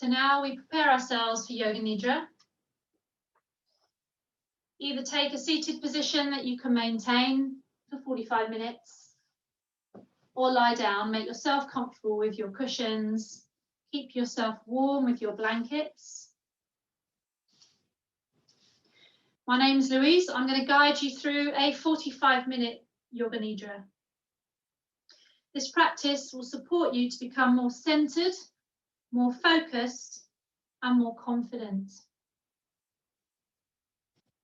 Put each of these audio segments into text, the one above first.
So now we prepare ourselves for Yoga Nidra. Either take a seated position that you can maintain for 45 minutes, or lie down, make yourself comfortable with your cushions, keep yourself warm with your blankets. My name's Louise. I'm going to guide you through a 45-minute Yoga Nidra. This practice will support you to become more centered, more focused, and more confident.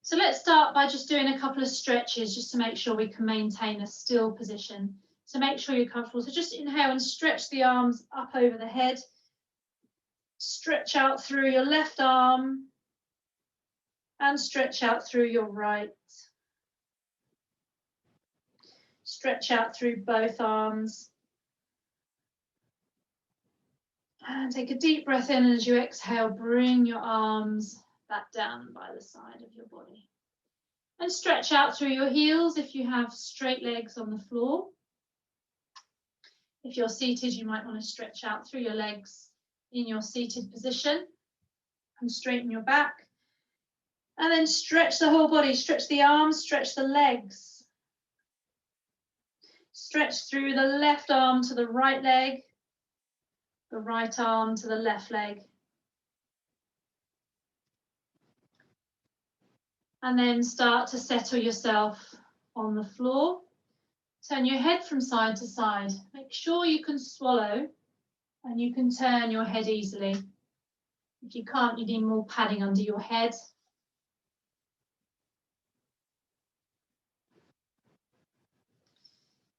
So let's start by just doing a couple of stretches just to make sure we can maintain a still position. So make sure you're comfortable. So just inhale and stretch the arms up over the head. Stretch out through your left arm and stretch out through your right. Stretch out through both arms. And take a deep breath in, and as you exhale, bring your arms back down by the side of your body. And stretch out through your heels if you have straight legs on the floor. If you're seated, you might want to stretch out through your legs in your seated position and straighten your back. And then stretch the whole body, stretch the arms, stretch the legs. Stretch through the left arm to the right leg, the right arm to the left leg. And then start to settle yourself on the floor. Turn your head from side to side. Make sure you can swallow and you can turn your head easily. If you can't, you need more padding under your head.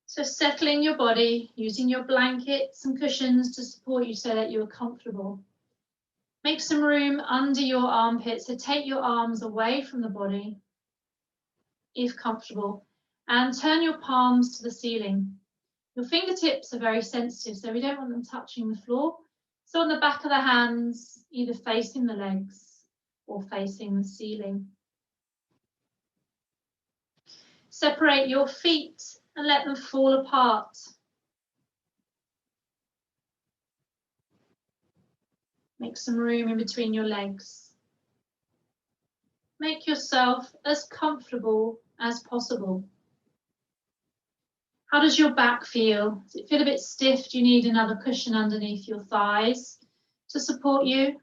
So settling your body, using your blankets and cushions to support you so that you're comfortable. Make some room under your armpits, so take your arms away from the body, if comfortable, and turn your palms to the ceiling. Your fingertips are very sensitive, so we don't want them touching the floor. So on the back of the hands, either facing the legs or facing the ceiling. Separate your feet and let them fall apart. Make some room in between your legs. Make yourself as comfortable as possible. How does your back feel? Does it feel a bit stiff? Do you need another cushion underneath your thighs to support you?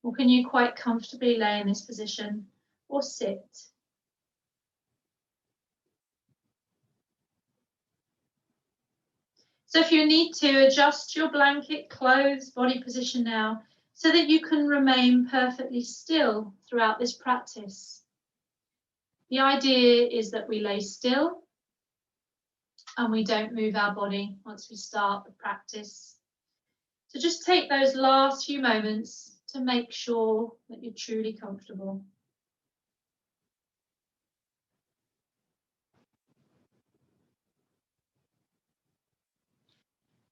Or can you quite comfortably lay in this position or sit? So if you need to, adjust your blanket, clothes, body position now so that you can remain perfectly still throughout this practice. The idea is that we lay still and we don't move our body once we start the practice. So just take those last few moments to make sure that you're truly comfortable.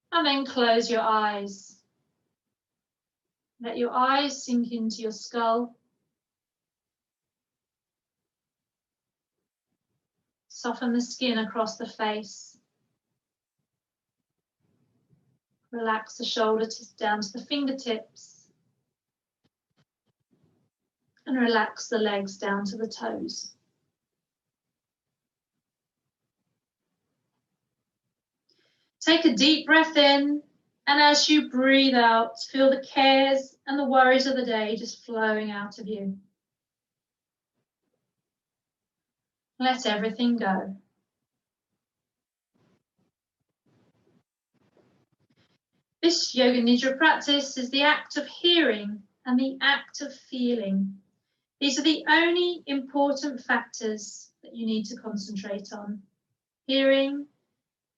And then close your eyes. Let your eyes sink into your skull. Soften the skin across the face. Relax the shoulders down to the fingertips. And relax the legs down to the toes. Take a deep breath in, and as you breathe out, feel the cares and the worries of the day just flowing out of you. Let everything go. This Yoga Nidra practice is the act of hearing and the act of feeling. These are the only important factors that you need to concentrate on: hearing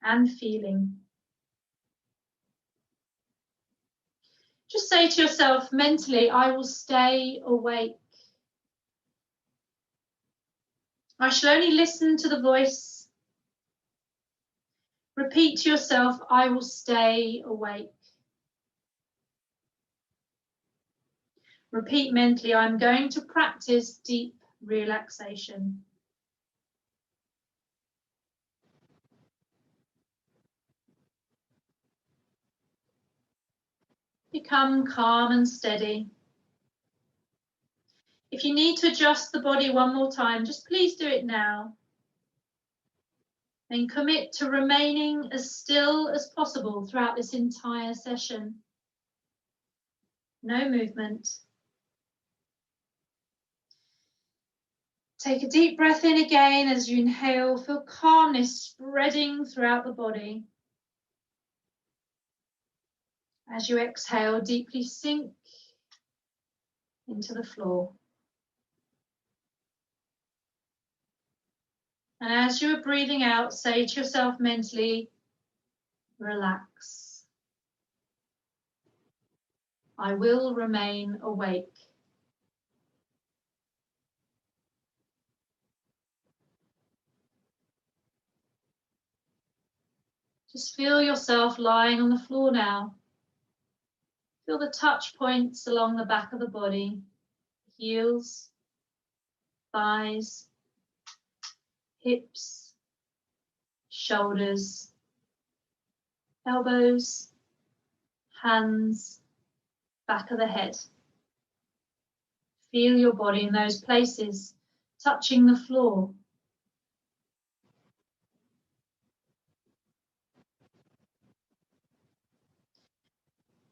and feeling. Just say to yourself mentally, I will stay awake. I shall only listen to the voice. Repeat to yourself, I will stay awake. Repeat mentally, I'm going to practice deep relaxation. become calm and steady. If you need to adjust the body one more time, just please do it now. Then commit to remaining as still as possible throughout this entire session. No movement. Take a deep breath in again as you inhale. Feel calmness spreading throughout the body. As you exhale, deeply sink into the floor. And as you are breathing out, say to yourself mentally, relax. I will remain awake. Just feel yourself lying on the floor now. Feel the touch points along the back of the body, heels, thighs, hips, shoulders, elbows, hands, back of the head. Feel your body in those places, touching the floor.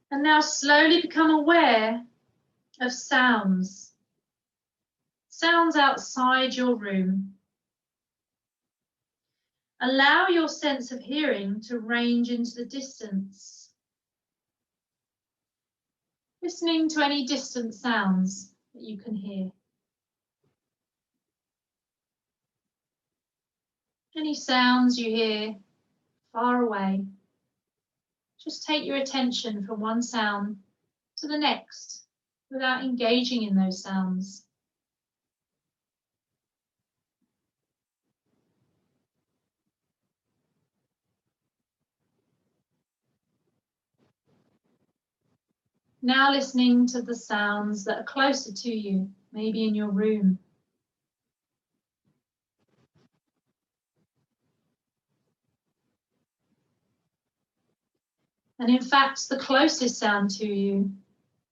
And now slowly become aware of sounds. Sounds outside your room. Allow your sense of hearing to range into the distance. Listening to any distant sounds that you can hear. Any sounds you hear far away. Just take your attention from one sound to the next without engaging in those sounds. Now listening to the sounds that are closer to you, maybe in your room. And in fact, the closest sound to you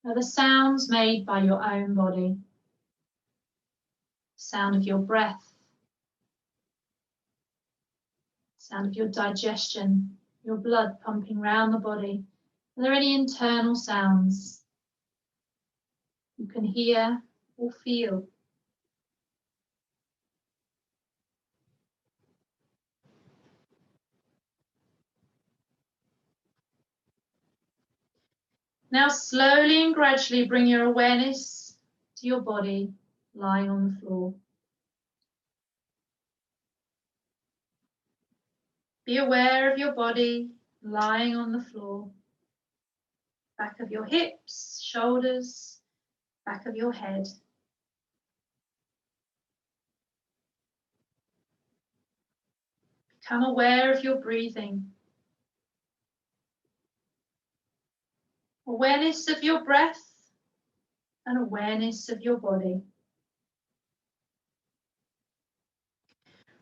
are the sounds made by your own body. Sound of your breath, sound of your digestion, your blood pumping around the body. Are there any internal sounds you can hear or feel? Now slowly and gradually bring your awareness to your body lying on the floor. Be aware of your body lying on the floor. Back of your hips, shoulders, back of your head. Become aware of your breathing. Awareness of your breath and awareness of your body.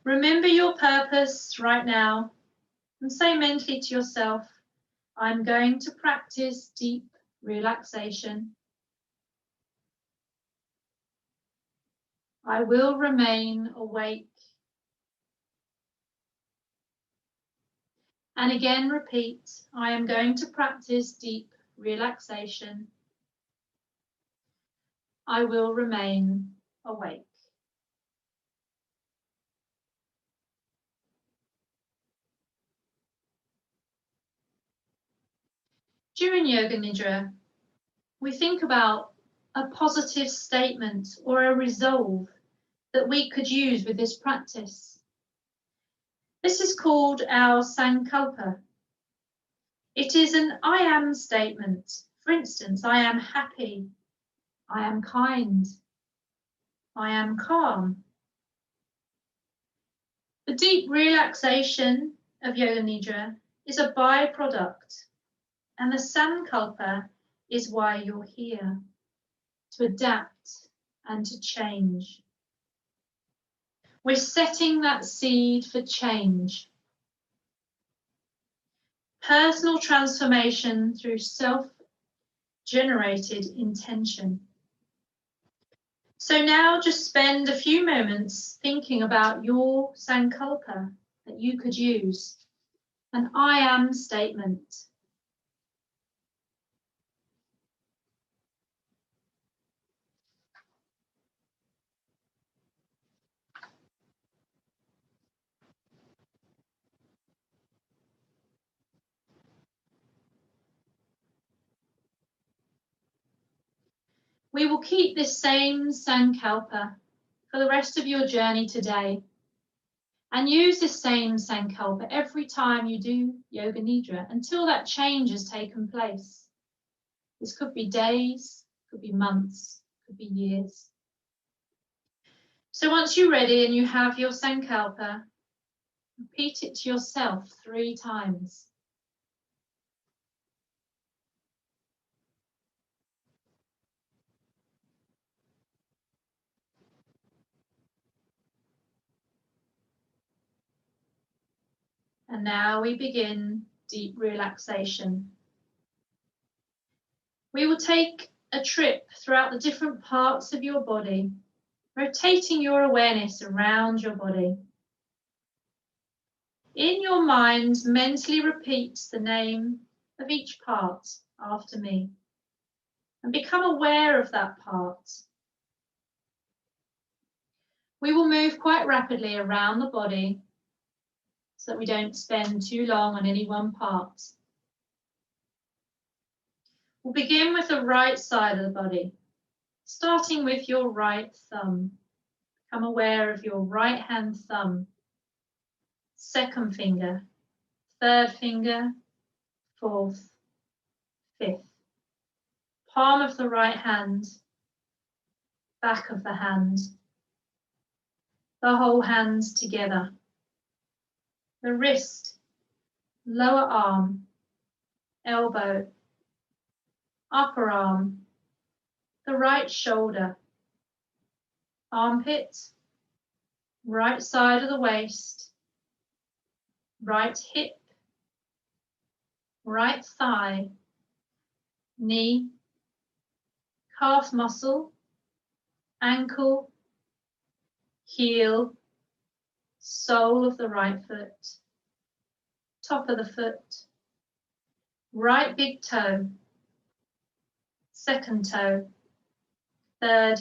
Remember your purpose right now and say mentally to yourself, I'm going to practice deep relaxation. I will remain awake. And again repeat, I am going to practice deep relaxation. I will remain awake. During Yoga Nidra, we think about a positive statement or a resolve that we could use with this practice. This is called our sankalpa. It is an I am statement. For instance, I am happy, I am kind, I am calm. The deep relaxation of Yoga Nidra is a byproduct, and the sankalpa is why you're here, to adapt and to change. We're setting that seed for change. Personal transformation through generated intention. So now just spend a few moments thinking about your sankalpa that you could use, an I am statement. We will keep this same sankalpa for the rest of your journey today, and use this same sankalpa every time you do Yoga Nidra until that change has taken place. This could be days, could be months, could be years. So once you're ready and you have your sankalpa, repeat it to yourself 3 times. And now we begin deep relaxation. We will take a trip throughout the different parts of your body, rotating your awareness around your body. In your mind, mentally repeat the name of each part after me and become aware of that part. We will move quite rapidly around the body so that we don't spend too long on any one part. We'll begin with the right side of the body, starting with your right thumb. Become aware of your right hand thumb, second finger, third finger, fourth, fifth. Palm of the right hand, back of the hand, the whole hand together. The wrist, lower arm, elbow, upper arm, the right shoulder, armpit, right side of the waist, right hip, right thigh, knee, calf muscle, ankle, heel, sole of the right foot, top of the foot, right big toe, second toe, third,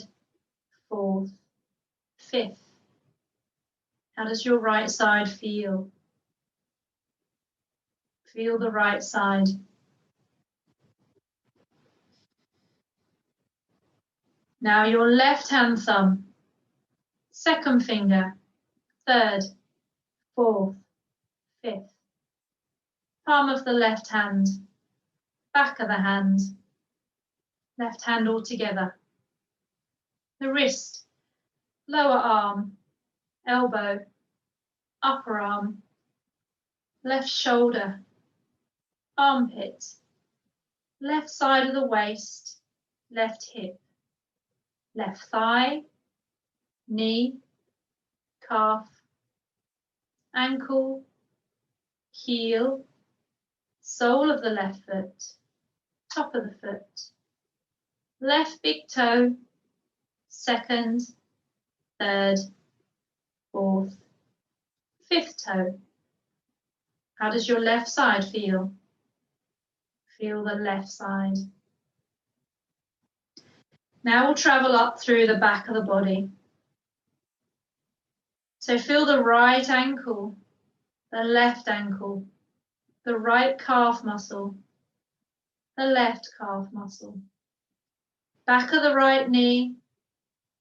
fourth, fifth. How does your right side feel? Feel the right side. Now your left hand thumb, second finger, third, fourth, fifth. Palm of the left hand, back of the hand, left hand all together. The wrist, lower arm, elbow, upper arm, left shoulder, armpit, left side of the waist, left hip, left thigh, knee, calf, ankle, heel, sole of the left foot, top of the foot, left big toe, second, third, fourth, fifth toe. How does your left side feel? Feel the left side. Now we'll travel up through the back of the body. So feel the right ankle, the left ankle, the right calf muscle, the left calf muscle, back of the right knee,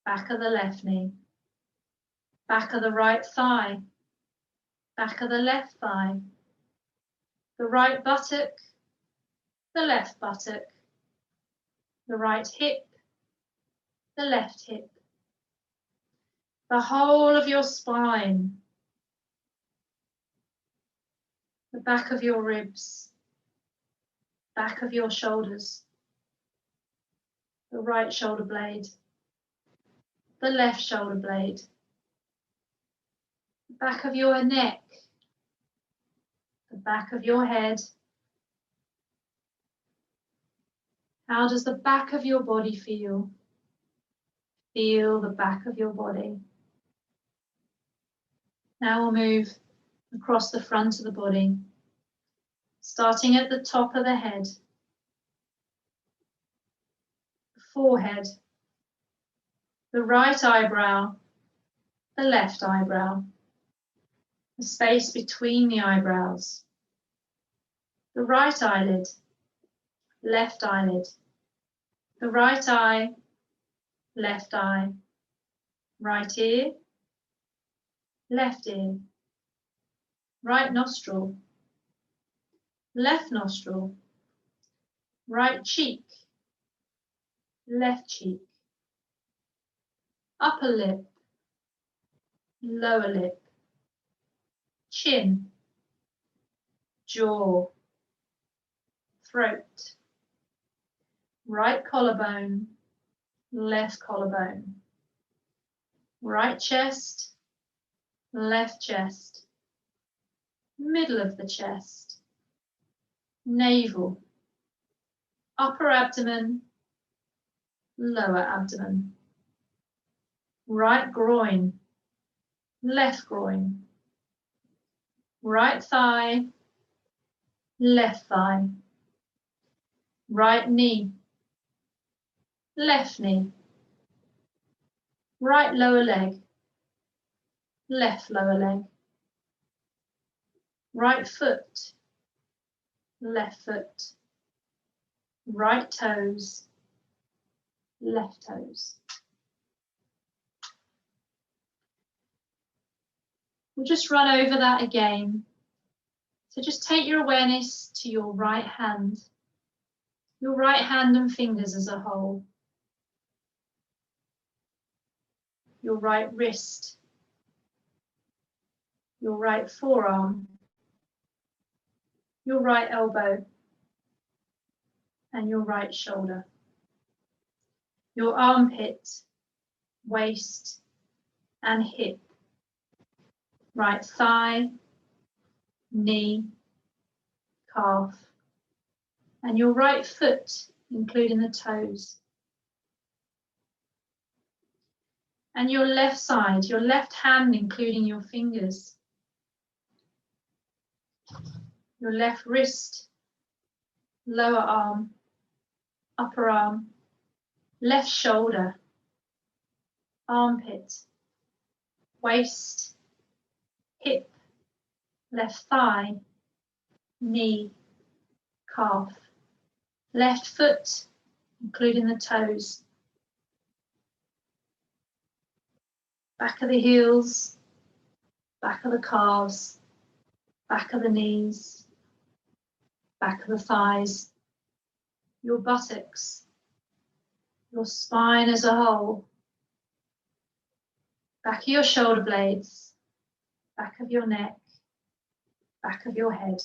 back of the left knee, back of the right thigh, back of the left thigh, the right buttock, the left buttock, the right hip, the left hip, the whole of your spine, the back of your ribs, back of your shoulders, the right shoulder blade, the left shoulder blade, the back of your neck, the back of your head. How does the back of your body feel? Feel the back of your body. Now we'll move across the front of the body, starting at the top of the head, the forehead, the right eyebrow, the left eyebrow, the space between the eyebrows, the right eyelid, left eyelid, the right eye, left eye, right ear, left ear, right nostril, left nostril, right cheek, left cheek, upper lip, lower lip, chin, jaw, throat, right collarbone, left collarbone, right chest, left chest, middle of the chest, navel, upper abdomen, lower abdomen, right groin, left groin, right thigh, left thigh, right knee, left knee, right lower leg, left lower leg, right foot, left foot, right toes, left toes. We'll just run over that again. So just take your awareness to your right hand and fingers as a whole, your right wrist, your right forearm, your right elbow, and your right shoulder, your armpit, waist, and hip, right thigh, knee, calf, and your right foot, including the toes. And your left side, your left hand, including your fingers, your left wrist, lower arm, upper arm, left shoulder, armpit, waist, hip, left thigh, knee, calf, left foot, including the toes, back of the heels, back of the calves, back of the knees, back of the thighs, your buttocks, your spine as a whole, back of your shoulder blades, back of your neck, back of your head,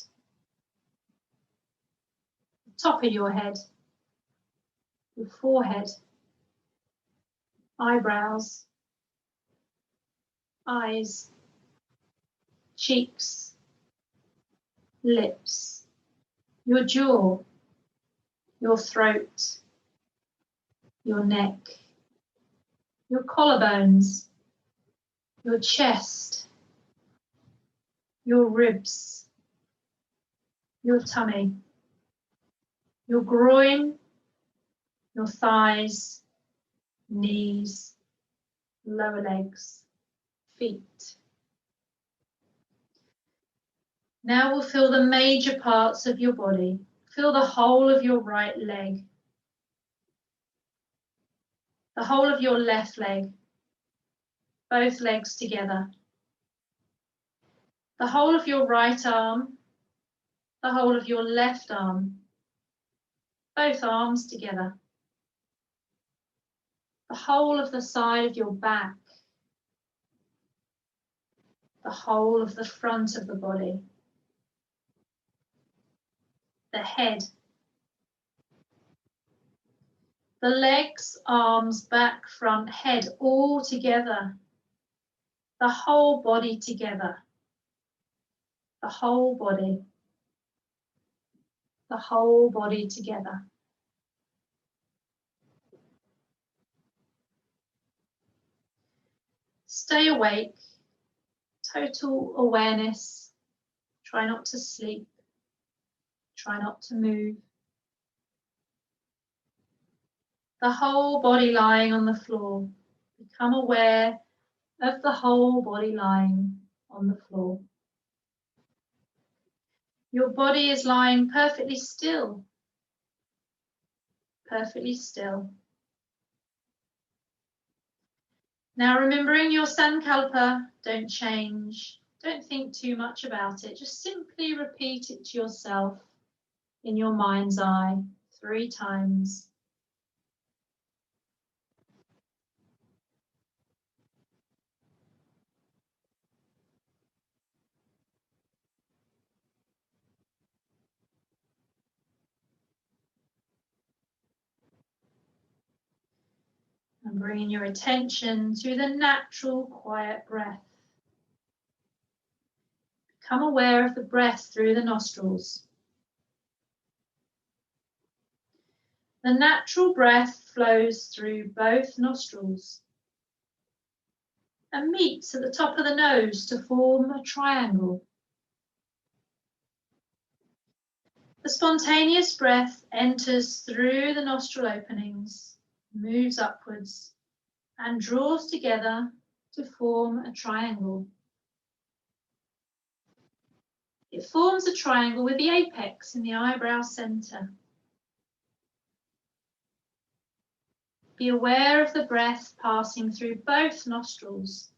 top of your head, your forehead, eyebrows, eyes, cheeks, lips, your jaw, your throat, your neck, your collarbones, your chest, your ribs, your tummy, your groin, your thighs, knees, lower legs, feet. Now we'll feel the major parts of your body. Feel the whole of your right leg, the whole of your left leg, both legs together, the whole of your right arm, the whole of your left arm, both arms together, the whole of the side of your back, the whole of the front of the body, the head, the legs, arms, back, front, head, all together, the whole body together, the whole body together. Stay awake, total awareness. Try not to sleep. Try not to move. The whole body lying on the floor. Become aware of the whole body lying on the floor. Your body is lying perfectly still. Perfectly still. Now, remembering your sankalpa, don't change. Don't think too much about it. Just simply repeat it to yourself in your mind's eye 3 times. And bringing your attention to the natural quiet breath. Become aware of the breath through the nostrils. The natural breath flows through both nostrils and meets at the top of the nose to form a triangle. The spontaneous breath enters through the nostril openings, moves upwards, and draws together to form a triangle. It forms a triangle with the apex in the eyebrow center. Be aware of the breath passing through both nostrils.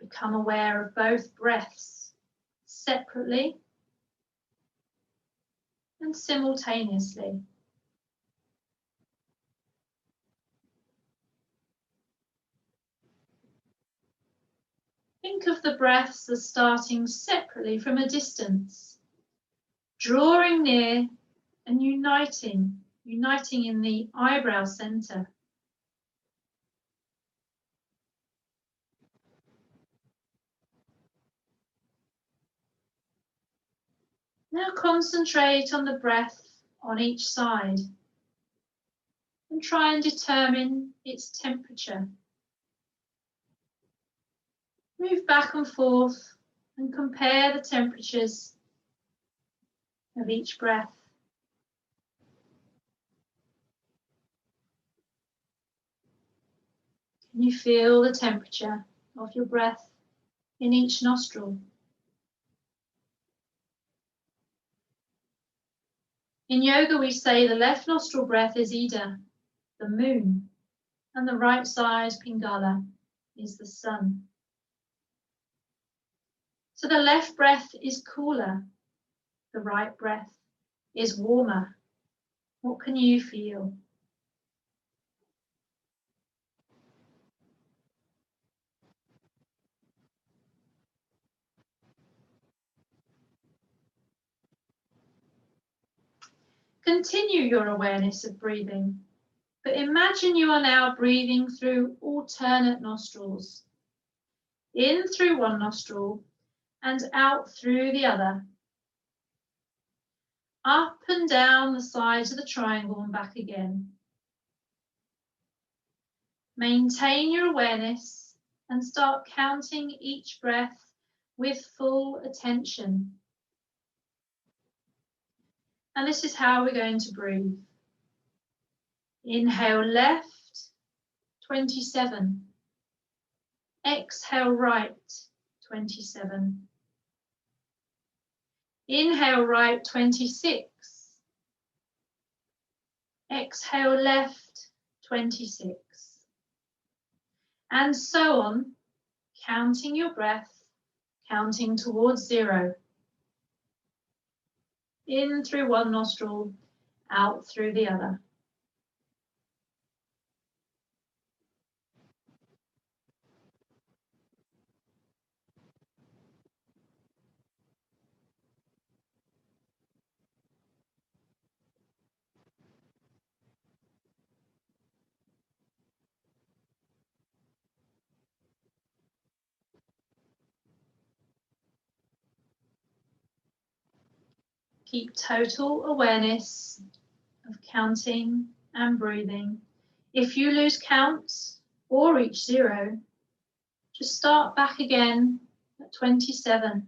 Become aware of both breaths separately and simultaneously. Think of the breaths as starting separately from a distance, drawing near and uniting in the eyebrow center. Now concentrate on the breath on each side and try and determine its temperature. Move back and forth and compare the temperatures of each breath. Can you feel the temperature of your breath in each nostril? In yoga, we say the left nostril breath is Ida, the moon, and the right side, Pingala, is the sun. So the left breath is cooler, the right breath is warmer. What can you feel? Continue your awareness of breathing, but imagine you are now breathing through alternate nostrils. In through one nostril and out through the other. Up and down the sides of the triangle and back again. Maintain your awareness and start counting each breath with full attention. And this is how we're going to breathe. Inhale left, 27. Exhale right, 27. Inhale right, 26. Exhale left, 26. And so on, counting your breath, counting towards 0. In through one nostril, out through the other. Keep total awareness of counting and breathing. If you lose count or reach 0, just start back again at 27.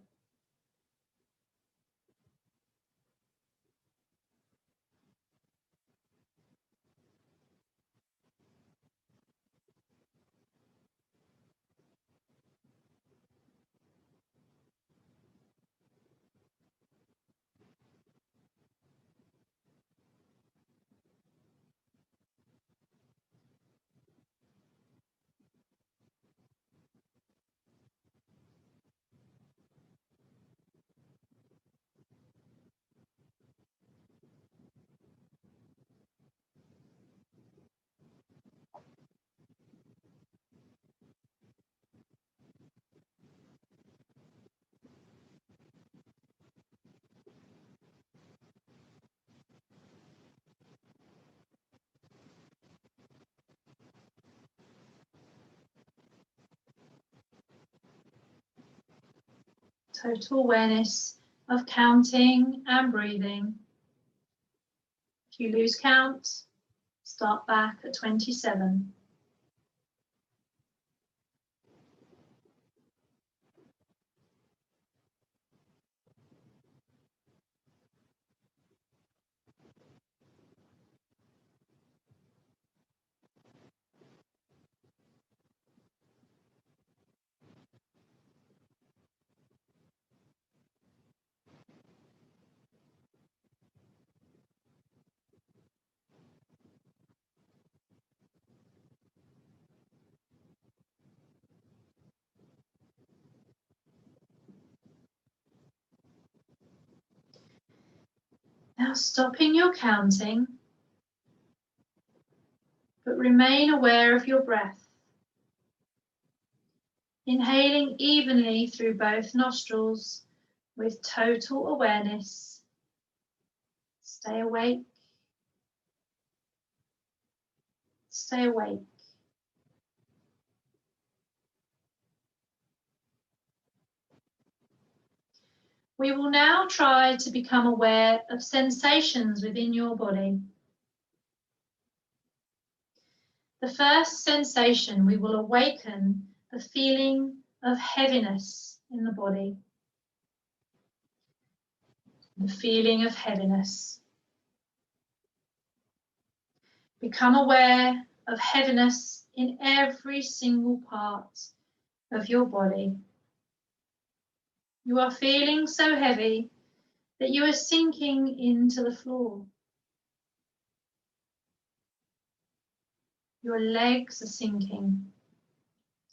Total awareness of counting and breathing. If you lose count, start back at 27. Now stopping your counting, but remain aware of your breath. Inhaling evenly through both nostrils with total awareness. Stay awake. Stay awake. We will now try to become aware of sensations within your body. The first sensation, we will awaken the feeling of heaviness in the body. The feeling of heaviness. Become aware of heaviness in every single part of your body. You are feeling so heavy that you are sinking into the floor. Your legs are sinking,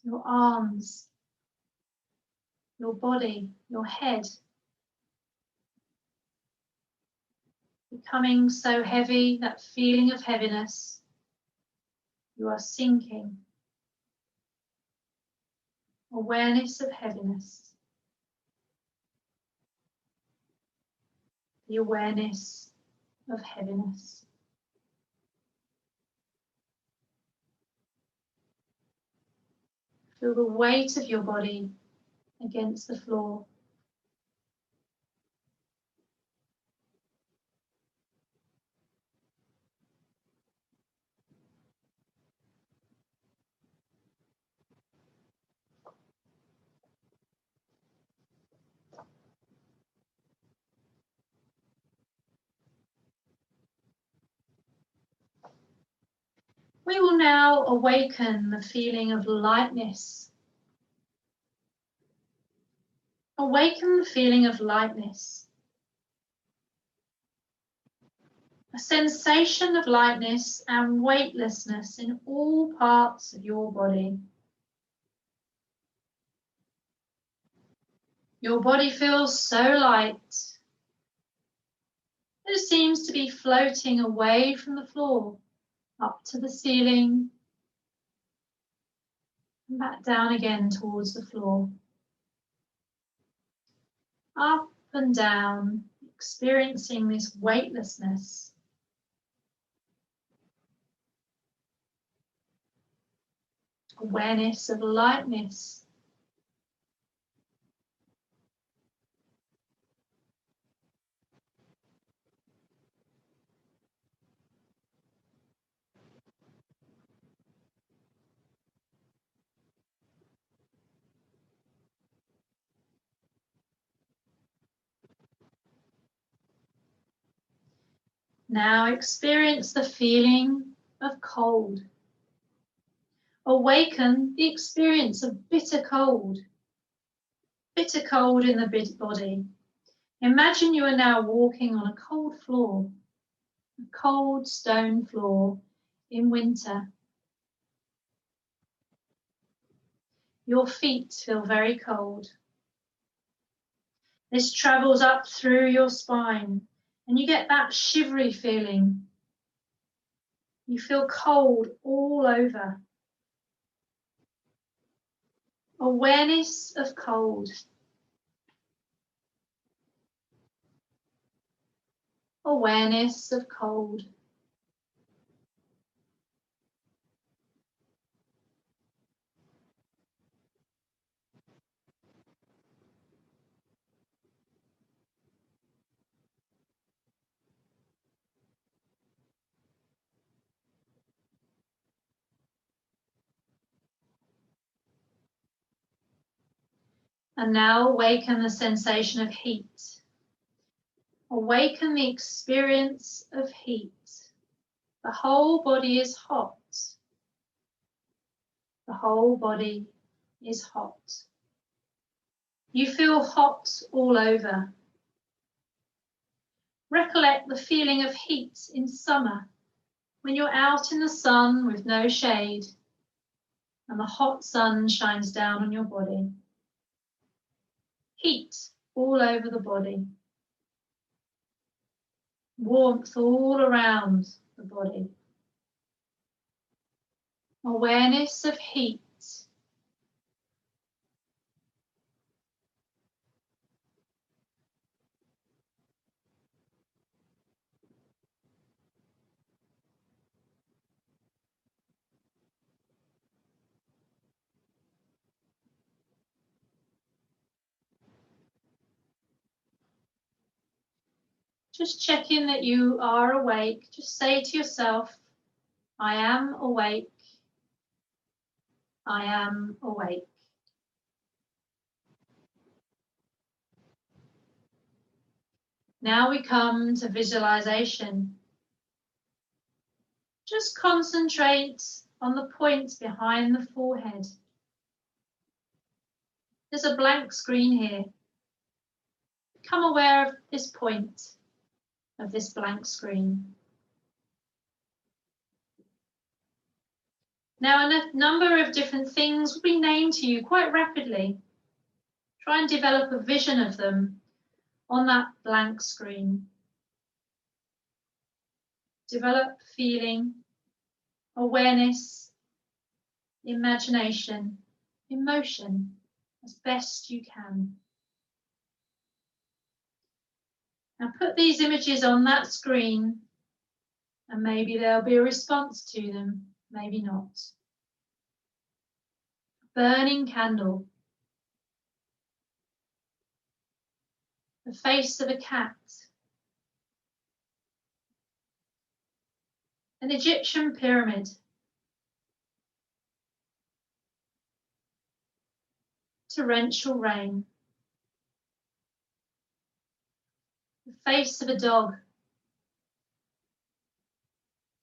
your arms, your body, your head. Becoming so heavy, that feeling of heaviness, you are sinking. Awareness of heaviness. The awareness of heaviness. Feel the weight of your body against the floor. We will now awaken the feeling of lightness. Awaken the feeling of lightness. A sensation of lightness and weightlessness in all parts of your body. Your body feels so light. It seems to be floating away from the floor, up to the ceiling, and back down again towards the floor. Up and down, experiencing this weightlessness. Awareness of lightness. Now experience the feeling of cold. Awaken the experience of bitter cold in the body. Imagine you are now walking on a cold floor, a cold stone floor in winter. Your feet feel very cold. This travels up through your spine and you get that shivery feeling. You feel cold all over. Awareness of cold. Awareness of cold. And now awaken the sensation of heat. Awaken the experience of heat. The whole body is hot. The whole body is hot. You feel hot all over. Recollect the feeling of heat in summer when you're out in the sun with no shade and the hot sun shines down on your body. Heat all over the body. Warmth all around the body. Awareness of heat. Just check in that you are awake. Just say to yourself, I am awake. I am awake. Now we come to visualization. Just concentrate on the point behind the forehead. There's a blank screen here. Become aware of this point, of this blank screen. Now a number of different things will be named to you quite rapidly. Try and develop a vision of them on that blank screen. Develop feeling, awareness, imagination, emotion as best you can. Now put these images on that screen and maybe there'll be a response to them, maybe not. Burning candle. The face of a cat. An Egyptian pyramid. Torrential rain. The face of a dog.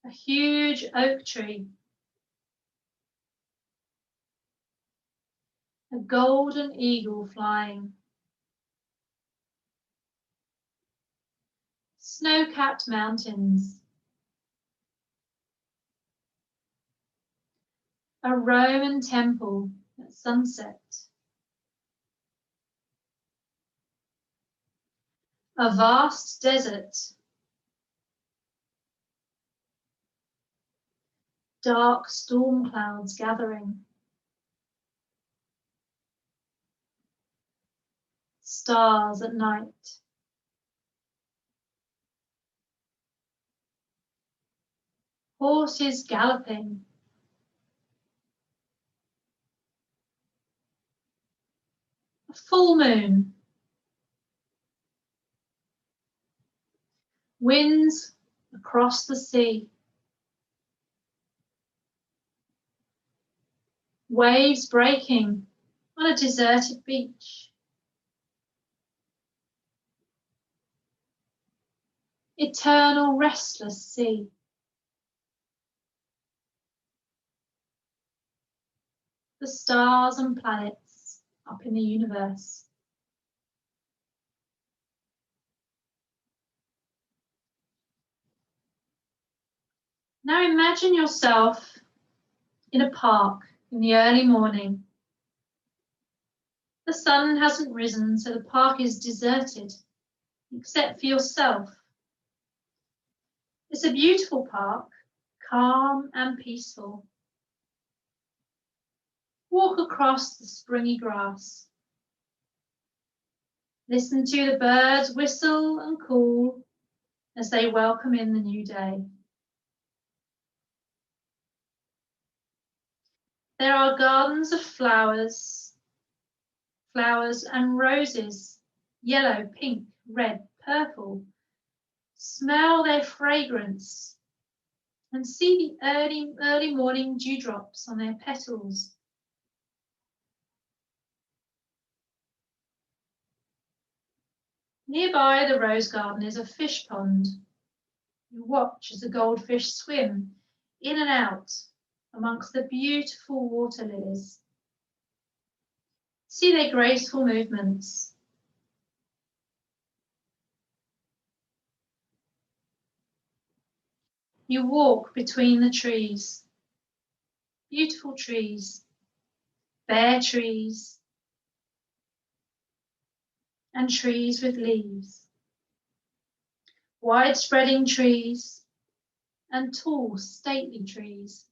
A huge oak tree. A golden eagle flying. Snow-capped mountains. A Roman temple at sunset. A vast desert. Dark storm clouds gathering. Stars at night. Horses galloping. A full moon. Winds across the sea. Waves breaking on a deserted beach. eternal restless sea. The stars and planets up in the universe. Now imagine yourself in a park in the early morning. The sun hasn't risen, so the park is deserted, except for yourself. It's a beautiful park, calm and peaceful. Walk across the springy grass. Listen to the birds whistle and call as they welcome in the new day. There are gardens of flowers and roses, yellow, pink, red, purple. Smell their fragrance and see the early morning dewdrops on their petals. Nearby the rose garden is a fish pond. You watch as the goldfish swim in and out amongst the beautiful water lilies. See their graceful movements. You walk between the trees, beautiful trees, bare trees, and trees with leaves, wide-spreading trees, and tall, stately trees.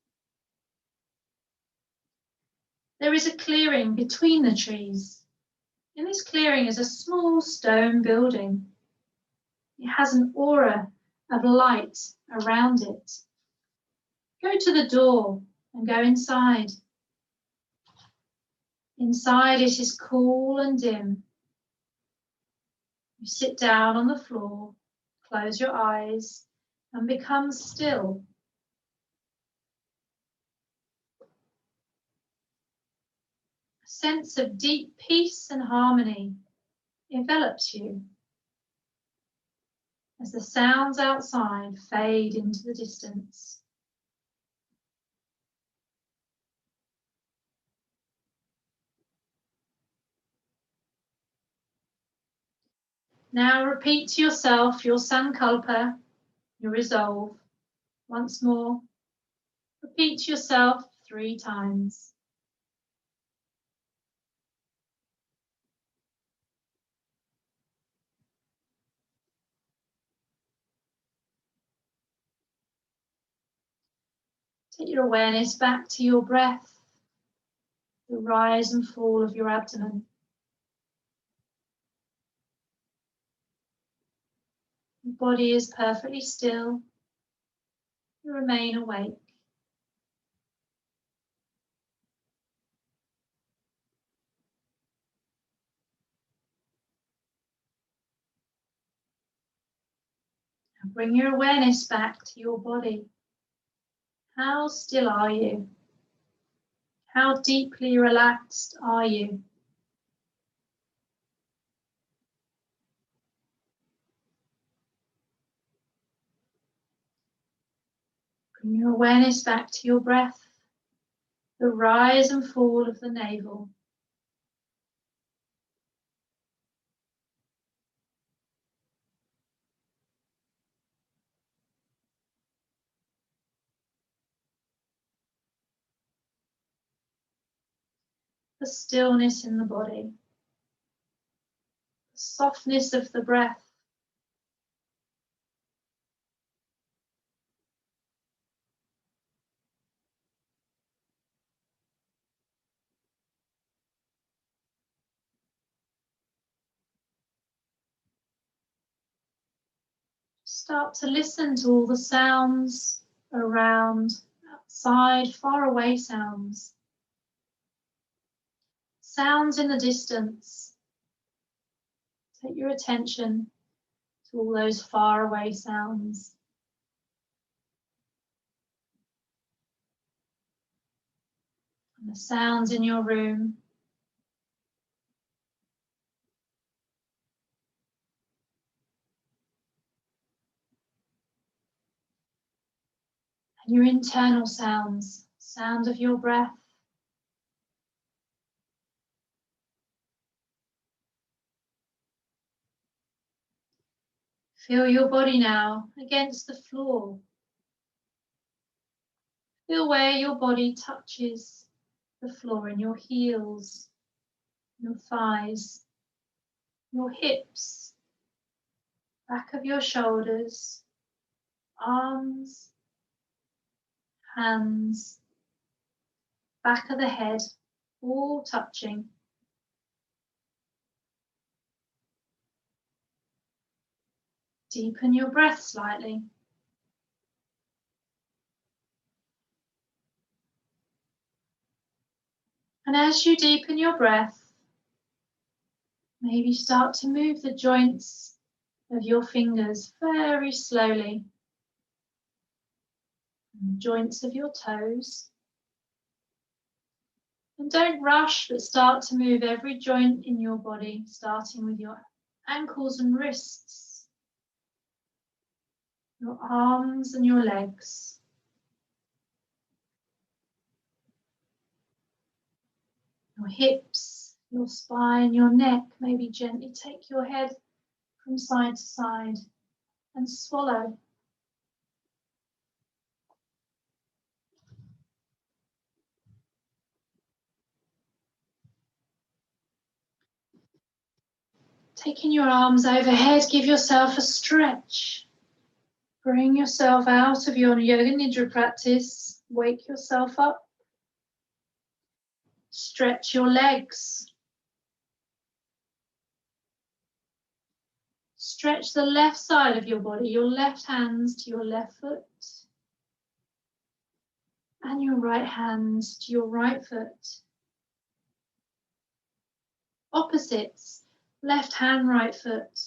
There is a clearing between the trees. In this clearing is a small stone building. It has an aura of light around it. Go to the door and go inside. Inside it is cool and dim. You sit down on the floor, close your eyes, and become still. A sense of deep peace and harmony envelops you as the sounds outside fade into the distance. Now repeat to yourself your sankalpa, your resolve. Once more, repeat to yourself 3 times. Take your awareness back to your breath, the rise and fall of your abdomen. Your body is perfectly still. You remain awake. Now bring your awareness back to your body. How still are you? How deeply relaxed are you? Bring your awareness back to your breath, the rise and fall of the navel. The stillness in the body, the softness of the breath. Start to listen to all the sounds around, outside, far away sounds. Sounds in the distance. Take your attention to all those far away sounds. And the sounds in your room. and your internal sounds, sound of your breath. Feel your body now against the floor. Feel where your body touches the floor in your heels, your thighs, your hips, back of your shoulders, arms, hands, back of the head, all touching. Deepen your breath slightly. And as you deepen your breath, maybe start to move the joints of your fingers very slowly. And the joints of your toes. And don't rush, but start to move every joint in your body, starting with your ankles and wrists, your arms and your legs. Your hips, your spine, your neck. Maybe gently take your head from side to side and swallow. Taking your arms overhead, give yourself a stretch. Bring yourself out of your Yoga Nidra practice. Wake yourself up. Stretch your legs. Stretch the left side of your body, your left hands to your left foot, and your right hands to your right foot. Opposites, left hand, right foot,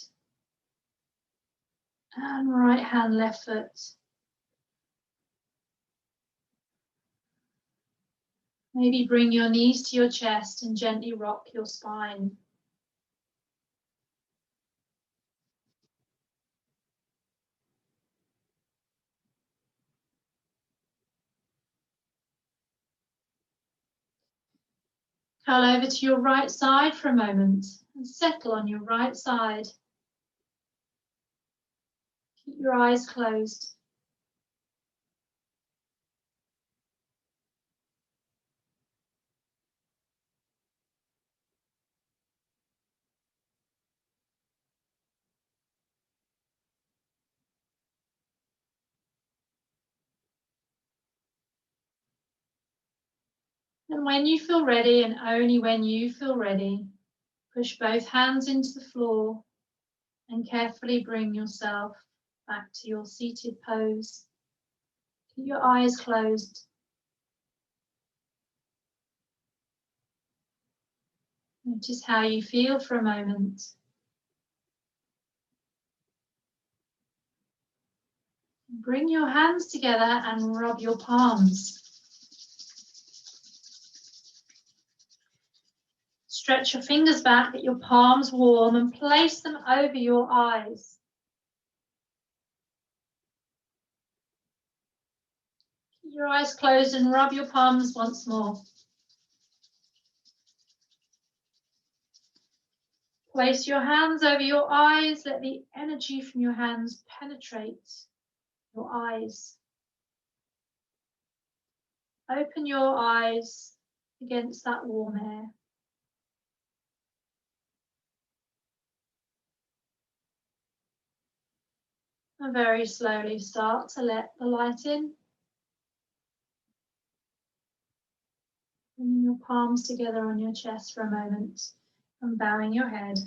and right hand, left foot. Maybe bring your knees to your chest and gently rock your spine. Curl over to your right side for a moment and settle on your right side. Keep your eyes closed. And when you feel ready, and only when you feel ready, push both hands into the floor and carefully bring yourself back to your seated pose. Keep your eyes closed. Notice how you feel for a moment. Bring your hands together and rub your palms. Stretch your fingers back, get your palms warm, and place them over your eyes. Keep your eyes closed and rub your palms once more. Place your hands over your eyes. Let the energy from your hands penetrate your eyes. Open your eyes against that warm air. And very slowly start to let the light in. Bringing your palms together on your chest for a moment and bowing your head.